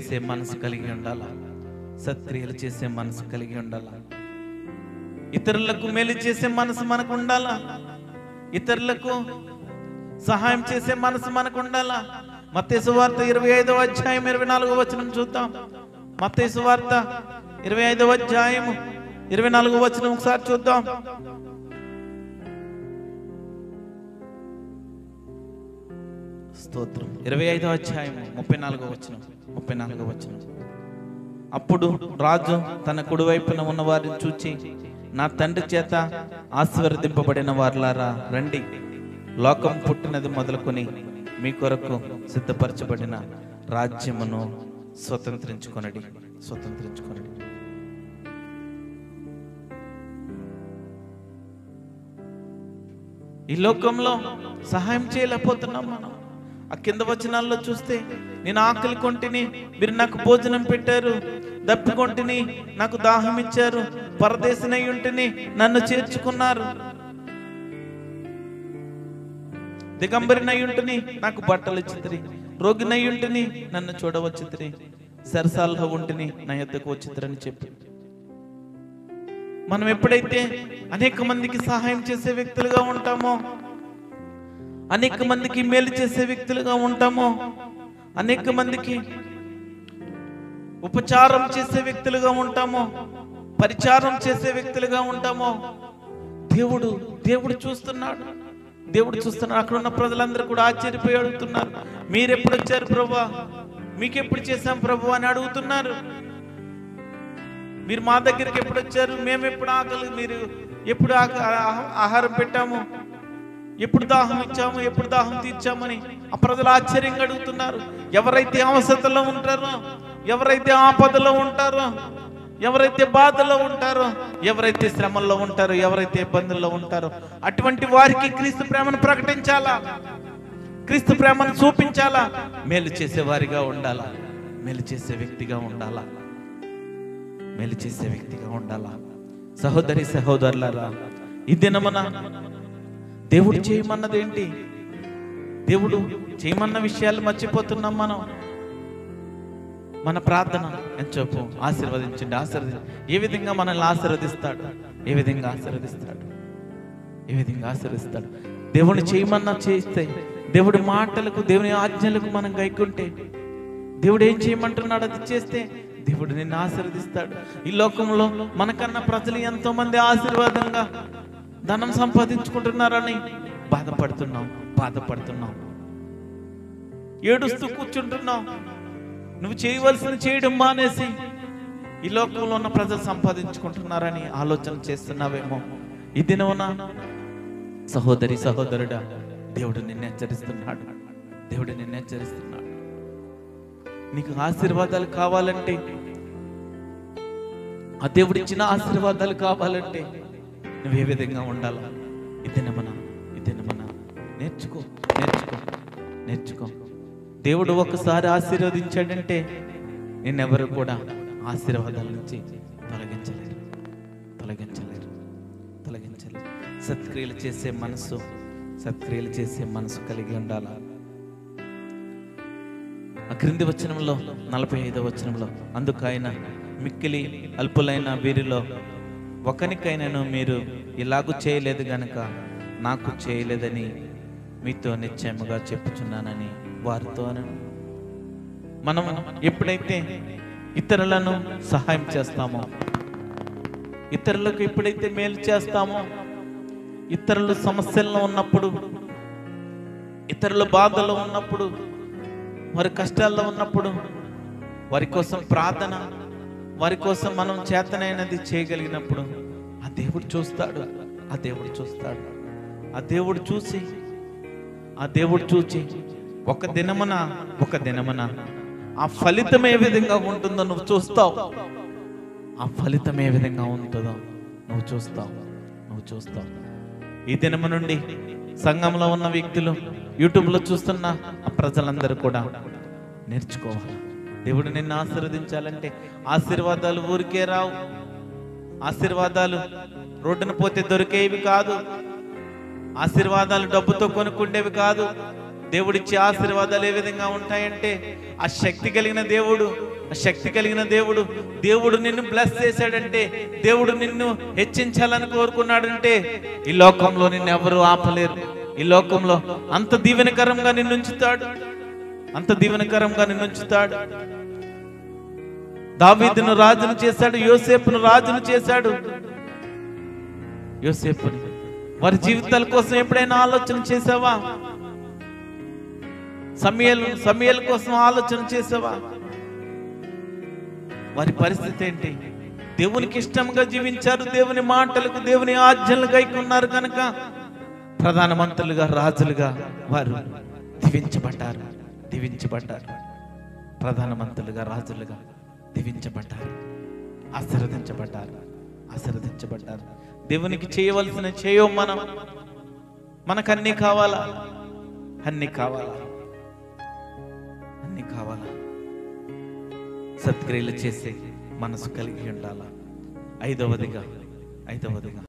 చేసే మనసు కలిగి ఉండాలా, సత్క్రియలు చేసే మనసు కలిగి ఉండాలా, ఇతరులకు మేలు చేసే మనసు మనకు ఉండాలా, ఇతరులకు సహాయం చేసే మనసు మనకు ఉండాలా. మత్తయి సువార్త 25వ అధ్యాయం 24వ వచనం చూద్దాం. మత్తయి సువార్త 25వ అధ్యాయం 24వ వచనం ఒకసారి చూద్దాం. స్తోత్రం. 25వ అధ్యాయం 34వ వచనం. అప్పుడు రాజు తన కుడివైపున ఉన్న వారిని చూచి, నా తండ్రి చేత ఆశీర్వదింపబడిన వారులారా రండి, లోకం పుట్టినది మొదలుకొని మీ కొరకు సిద్ధపరచబడిన రాజ్యమును స్వతంత్రించుకొనడి. ఈ లోకంలో సహాయం చేయలేకపోతున్నాం మనం. ఆ కింద వచనాల్లో చూస్తే, నేను ఆకలి కొంటిని, మీరు నాకు భోజనం పెట్టారు, దప్పికొంటిని, నాకు దాహం ఇచ్చారు, పరదేశినై ఉంటిని, నన్ను చేర్చుకున్నారు, దిగంబరినై ఉంటిని, నాకు బట్టలు ఇచ్చితిరి, రోగినై ఉంటిని, నన్ను చూడవచ్చితిరి, సరసాల్లో ఉంటిని, నా యొద్దకు వచ్చితిరని చెప్పి మనం ఎప్పుడైతే అనేక మందికి సహాయం చేసే వ్యక్తులుగా ఉంటామో, అనేక మందికి మేలు చేసే వ్యక్తులుగా ఉంటామో, అనేక మందికి ఉపచారం చేసే వ్యక్తులుగా ఉంటామో, పరిచారం చేసే వ్యక్తులుగా ఉంటామో, దేవుడు చూస్తున్నాడు. అక్కడ ఉన్న ప్రజలందరూ కూడా ఆశ్చర్యపోయి అడుగుతున్నారు, మీరెప్పుడు వచ్చారు ప్రభువా, మీకెప్పుడు చేశాం ప్రభు అని అడుగుతున్నారు. మీరు మా దగ్గరికి ఎప్పుడు వచ్చారు, మేము ఎప్పుడు ఆకలి, మీరు ఎప్పుడు ఆహారం పెట్టాము, ఎప్పుడు దాహం ఇచ్చాము, ఎప్పుడు దాహం తీర్చామని ఆ ప్రజలు ఆశ్చర్యంగా అడుగుతున్నారు. ఎవరైతే అవసరతలో ఉంటారో, ఎవరైతే ఆపదలో ఉంటారో, ఎవరైతే బాధలో ఉంటారో, ఎవరైతే శ్రమల్లో ఉంటారో, ఎవరైతే ఇబ్బందుల్లో ఉంటారో, అటువంటి వారికి క్రీస్తు ప్రేమను ప్రకటించాలా, క్రీస్తు ప్రేమను చూపించాలా, మేలు చేసే వారిగా ఉండాలా, మేలు చేసే వ్యక్తిగా ఉండాలా. సహోదరి సహోదరులారా, ఈ దినమున దేవుడు చేయమన్నదేంటి? దేవుడు చేయమన్న విషయాలు మర్చిపోతున్నాం మనం. మన ప్రార్థన ఎంచోపు ఆశీర్వదించండి, ఏ విధంగా మనల్ని ఆశీర్వదిస్తాడు, ఏ విధంగా ఆశీర్వదిస్తాడు. దేవుడు చేయమన్నా చేస్తే, దేవుడి మాటలకు, దేవుని ఆజ్ఞలకు మనం గైకుంటే, దేవుడు ఏం చేయమంటున్నాడు అది చేస్తే దేవుడు నిన్ను ఆశీర్వదిస్తాడు. ఈ లోకంలో మనకన్నా ప్రజలు ఎంతో మంది ఆశీర్వాదంగా ధనం సంపాదించుకుంటున్నారని బాధపడుతున్నాం, ఏడుస్తూ కూర్చుంటున్నాం. నువ్వు చేయవలసిన చేయడం మానేసి ఈ లోకంలో ఉన్న ప్రజలు సంపాదించుకుంటున్నారని ఆలోచన చేస్తున్నావేమో. ఈ దినమున సహోదరి సహోదరుడా, దేవుడు నిన్ను హెచ్చరిస్తున్నాడు. నీకు ఆశీర్వాదాలు కావాలంటే, ఆ దేవుడిచ్చిన ఆశీర్వాదాలు కావాలంటే నువ్వు ఏ విధంగా ఉండాలా? ఈ దినమున నేర్చుకో. దేవుడు ఒకసారి ఆశీర్వదించాడంటే నిన్నెవరు కూడా ఆశీర్వాదాల నుంచి తొలగించలేరు. సత్క్రియలు చేసే మనసు కలిగి ఉండాలా. ఆ క్రింది వచనంలో 45వ వచనంలో, అందుకు ఆయన, మిక్కిలి అల్పులైన వీరిలో ఒకనికైనాను మీరు ఇలాగూ చేయలేదు గనక నాకు చేయలేదని మీతో నిశ్చయముగా చెప్పుచున్నానని వారితో అనను. మనం ఎప్పుడైతే ఇతరులను సహాయం చేస్తామో, ఇతరులకు ఎప్పుడైతే మేలు చేస్తామో, ఇతరులు సమస్యల్లో ఉన్నప్పుడు, ఇతరుల బాధలో ఉన్నప్పుడు, వారి కష్టాల్లో ఉన్నప్పుడు, వారి కోసం ప్రార్థన, వారి కోసం మనం చేతనైనది చేయగలిగినప్పుడు ఆ దేవుడు చూస్తాడు. ఆ దేవుడు చూసి ఒక దినమున ఆ ఫలితం ఏ విధంగా ఉంటుందో నువ్వు చూస్తావు. ఈ దినము నుండి సంఘంలో ఉన్న వ్యక్తులు, యూట్యూబ్లో చూస్తున్న ఆ ప్రజలందరూ కూడా నేర్చుకోవాలి. దేవుడు నిన్ను ఆశీర్వదించాలంటే ఆశీర్వాదాలు ఊరికే రావు. ఆశీర్వాదాలు రోడ్డున పోతే దొరికేవి కాదు. ఆశీర్వాదాలు డబ్బుతో కొనుక్కుండేవి కాదు. దేవుడిచ్చే ఆశీర్వాదాలు ఏ విధంగా ఉంటాయంటే, ఆ శక్తి కలిగిన దేవుడు, శక్తి కలిగిన దేవుడు. దేవుడు నిన్ను బ్లెస్ చేశాడంటే, దేవుడు నిన్ను హెచ్చించాలని కోరుకున్నాడంటే ఈ లోకంలో నిన్ను ఎవరు ఆపలేరు. ఈ లోకంలో అంత దీవెనకరంగా నిన్ను ఉంచుతాడు, అంత దీవెనకరంగా నిన్ను ఉంచుతాడు. దావీదును రాజును చేశాడు, యోసేపును రాజును చేశాడు. యోసేపుని వారి జీవితాల కోసం ఎప్పుడైనా ఆలోచన చేసావా? సమూయేలు కోసం ఆలోచన చేసావా? వారి పరిస్థితి ఏంటి? దేవునికి ఇష్టంగా జీవించారు, దేవుని మాటలకు దేవుని ఆజ్ఞలు గైకొన్నారు కనుక ప్రధానమంత్రులుగా రాజులుగా వారు దీవించబడ్డారు. ప్రధానమంత్రులుగా రాజులుగా దీవించబడ్డారు, ఆశీర్వదించబడ్డారు. దేవునికి చేయవలసిన చేయం మనం. మనకు అన్నీ కావాలా? అన్నీ కావాలా? సత్క్రియలు చేసే మనసు కలిగి ఉండాలా. ఐదవదిగా